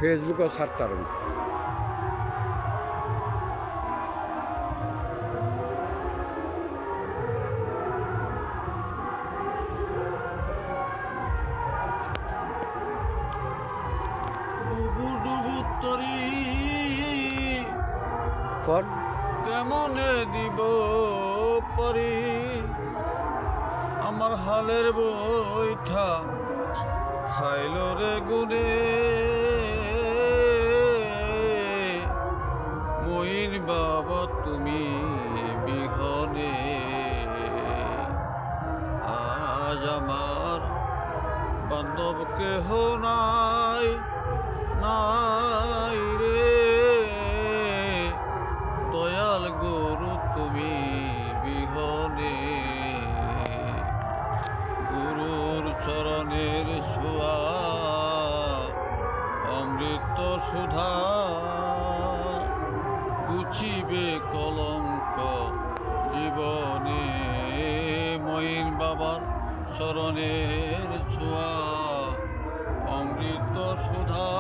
ফেসবুকও search করুন। কোন কেমনে দিব পরি আমার হালের বইঠা খাইল রে গুনে মইন বাবা তুমি বিহনে আজ আমার বান্ধব কেহ নাই নাই রে দয়াল গুরু তুমি বিহনে গুরুর চরণের ছোঁয়া অমৃত সুধা গুছিবে কলঙ্ক জীবনে মইন বাবার চরণের ছোঁয়া অমৃত সুধা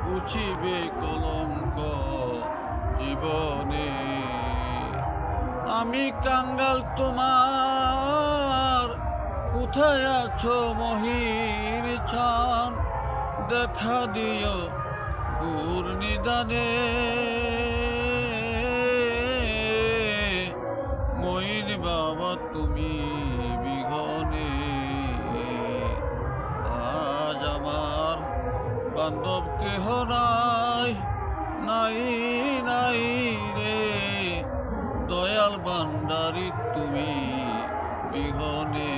গুছিবে কলঙ্ক জীবনে আমি কাঙ্গাল তোমার কোথায় আছো মহির ছান দেখা দিও গুর নিদানে মইন বাবা তুমি বিহনে আজ আমার বান্ধব কেহ নাই নাই নাই রে দয়াল ভান্ডারী তুমি বিহনে